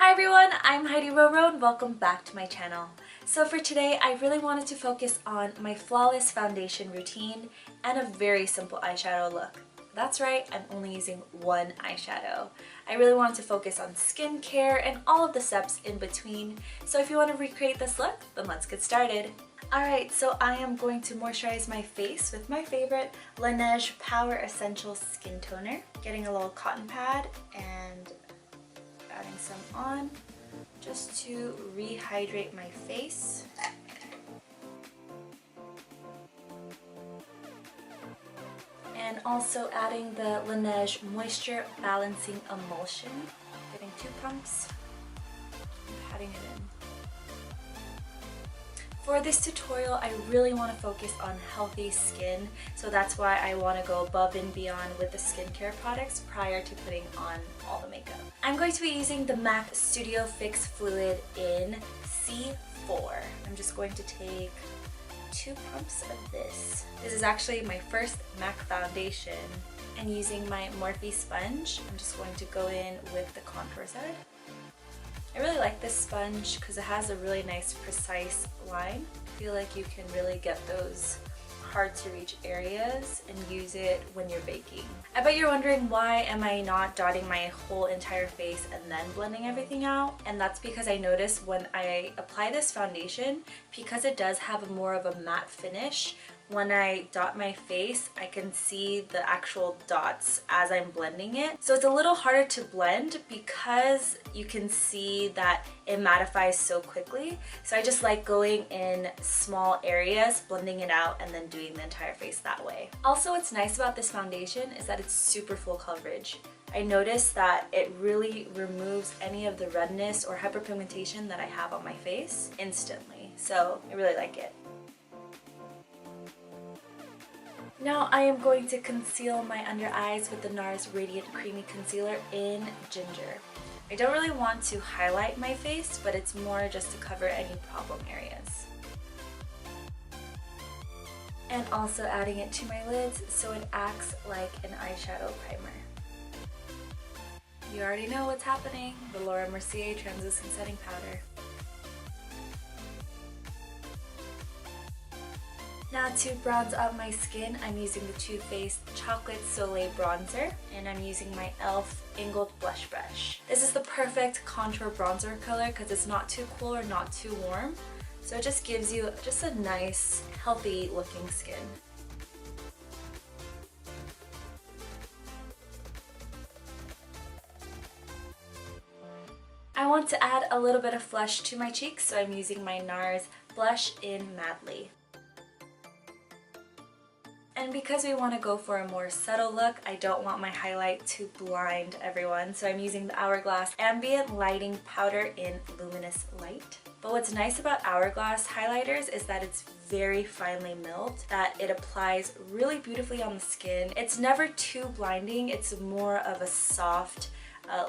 Hi everyone, I'm heidiroro and welcome back to my channel. So for today, I really wanted to focus on my flawless foundation routine and a very simple eyeshadow look. That's right, I'm only using one eyeshadow. I really wanted to focus on skincare and all of the steps in between. So if you want to recreate this look, then let's get started. Alright, so I am going to moisturize my face with my favorite Laneige Power Essential Skin Toner. Getting a little cotton pad and adding some on just to rehydrate my face. And also adding the Laneige Moisture Balancing Emulsion. Getting 2 pumps and patting it in. For this tutorial, I really want to focus on healthy skin, so that's why I want to go above and beyond with the skincare products prior to putting on all the makeup. I'm going to be using the MAC Studio Fix Fluid in C4. I'm just going to take 2 pumps of this. This is actually my first MAC foundation, and using my Morphe sponge, I'm just going to go in with the contour side. I really like this sponge because it has a really nice precise line. I feel like you can really get those hard to reach areas and use it when you're baking. I bet you're wondering, why am I not dotting my whole entire face and then blending everything out? And that's because I noticed when I apply this foundation, because it does have more of a matte finish, when I dot my face, I can see the actual dots as I'm blending it. So it's a little harder to blend because you can see that it mattifies so quickly. So I just like going in small areas, blending it out, and then doing the entire face that way. Also, what's nice about this foundation is that it's super full coverage. I noticed that it really removes any of the redness or hyperpigmentation that I have on my face instantly. So I really like it. Now I am going to conceal my under eyes with the Nars Radiant Creamy Concealer in Ginger. I don't really want to highlight my face, but it's more just to cover any problem areas. And also adding it to my lids so it acts like an eyeshadow primer. You already know what's happening, the Mercier Translucent Setting Powder. Now to bronze up my skin, I'm using the Too Faced Chocolate Soleil Bronzer, and I'm using my e.l.f. Angled Blush Brush. This is the perfect contour bronzer color because it's not too cool or not too warm, so it just gives you just a nice, healthy looking skin. I want to add a little bit of flush to my cheeks, so I'm using my Nars Blush in Madly. And because we want to go for a more subtle look, I don't want my highlight to blind everyone, so I'm using the Hourglass Ambient Lighting Powder in Luminous Light. But what's nice about Hourglass highlighters is that it's very finely milled, that it applies really beautifully on the skin. It's never too blinding, it's more of a soft,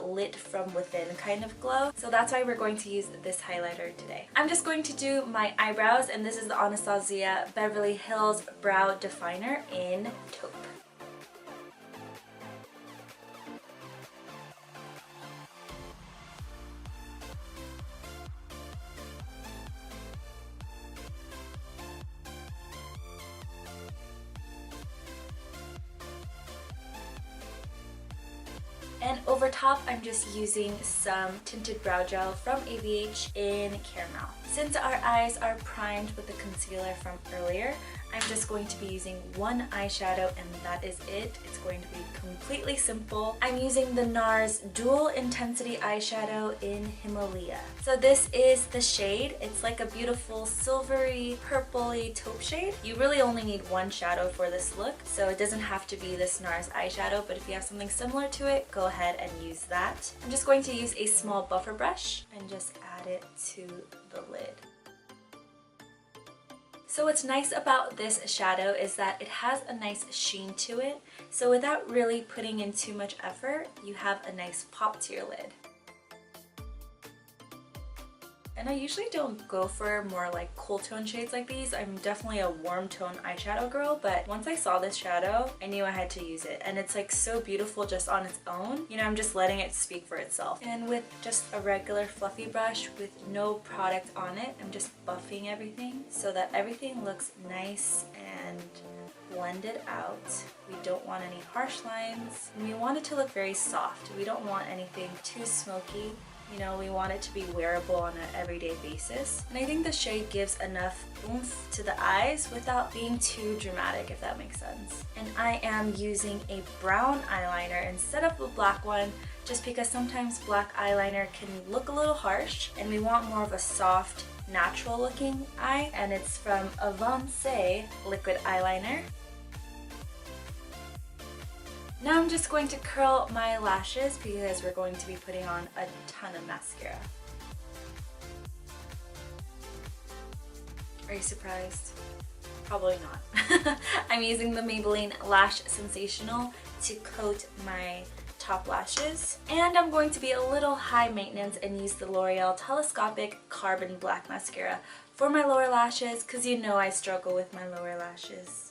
lit from within kind of glow. So that's why we're going to use this highlighter today. I'm just going to do my eyebrows, and this is the Anastasia Beverly Hills Brow Definer in Taupe. And over top, I'm just using some tinted brow gel from ABH in Caramel. Since our eyes are primed with the concealer from earlier, I'm just going to be using one eyeshadow, and that is it. It's going to be completely simple. I'm using the Nars Dual Intensity Eyeshadow in Himalaya. So this is the shade. It's like a beautiful silvery, purpley taupe shade. You really only need one shadow for this look, so it doesn't have to be this Nars eyeshadow, but if you have something similar to it, go ahead and use that. I'm just going to use a small buffer brush and just add it to the lid. So what's nice about this shadow is that it has a nice sheen to it, so without really putting in too much effort, you have a nice pop to your lid. And I usually don't go for more like cool tone shades like these. I'm definitely a warm tone eyeshadow girl, but once I saw this shadow, I knew I had to use it. And it's like so beautiful just on its own. You know, I'm just letting it speak for itself. And with just a regular fluffy brush with no product on it, I'm just buffing everything so that everything looks nice and blended out. We don't want any harsh lines. And we want it to look very soft. We don't want anything too smoky. You know, we want it to be wearable on an everyday basis. And I think the shade gives enough oomph to the eyes without being too dramatic, if that makes sense. And I am using a brown eyeliner instead of a black one, just because sometimes black eyeliner can look a little harsh and we want more of a soft, natural looking eye. And it's from Avance liquid eyeliner. Now I'm just going to curl my lashes because we're going to be putting on a ton of mascara. Are you surprised? Probably not. I'm using the Maybelline Lash Sensational to coat my top lashes. And I'm going to be a little high maintenance and use the L'Oreal Telescopic Carbon Black Mascara for my lower lashes because you know I struggle with my lower lashes.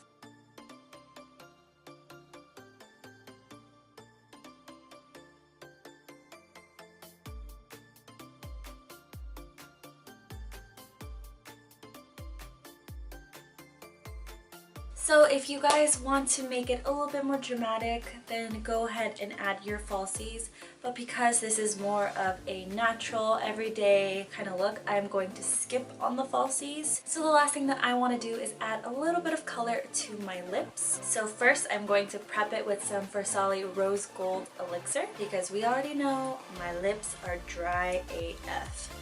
So if you guys want to make it a little bit more dramatic, then go ahead and add your falsies. But because this is more of a natural, everyday kind of look, I'm going to skip on the falsies. So the last thing that I want to do is add a little bit of color to my lips. So first I'm going to prep it with some Soleil Rose Gold Elixir because we already know my lips are dry AF.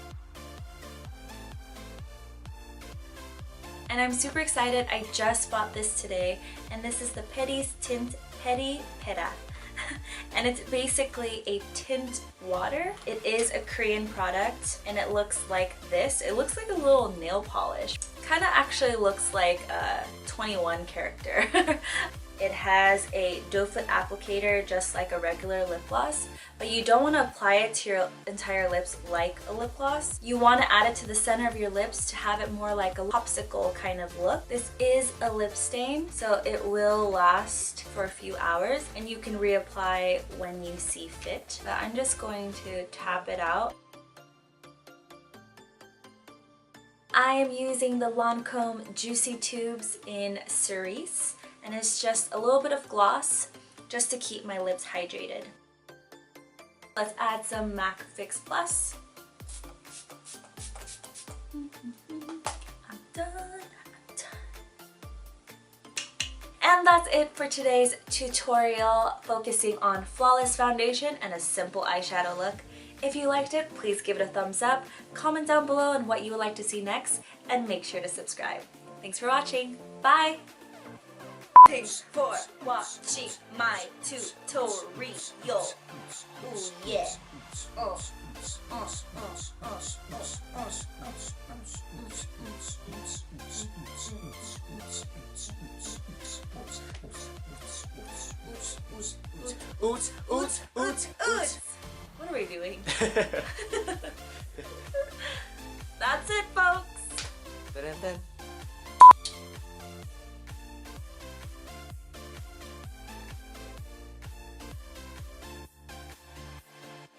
And I'm super excited. I just bought this today, and this is the Petty's Tint Petty Peta. And it's basically a tint water. It is a Korean product, and it looks like this. It looks like a little nail polish. Kind of actually looks like a 21 character. It has a doe foot applicator just like a regular lip gloss, but you don't want to apply it to your entire lips like a lip gloss. You want to add it to the center of your lips to have it more like a popsicle kind of look. This is a lip stain, so it will last for a few hours and you can reapply when you see fit. But I'm just going to tap it out. I am using the Lancome Juicy Tubes in Cerise. And it's just a little bit of gloss just to keep my lips hydrated. Let's add some MAC Fix Plus. I'm done. And that's it for today's tutorial focusing on flawless foundation and a simple eyeshadow look. If you liked it, please give it a thumbs up, comment down below on what you would like to see next, and make sure to subscribe. Thanks for watching. Bye! Thanks for watching my tutorial. Ooh yeah. Oots, oots, oots, oots. What are we doing? That's it, folks. Dun, dun, dun.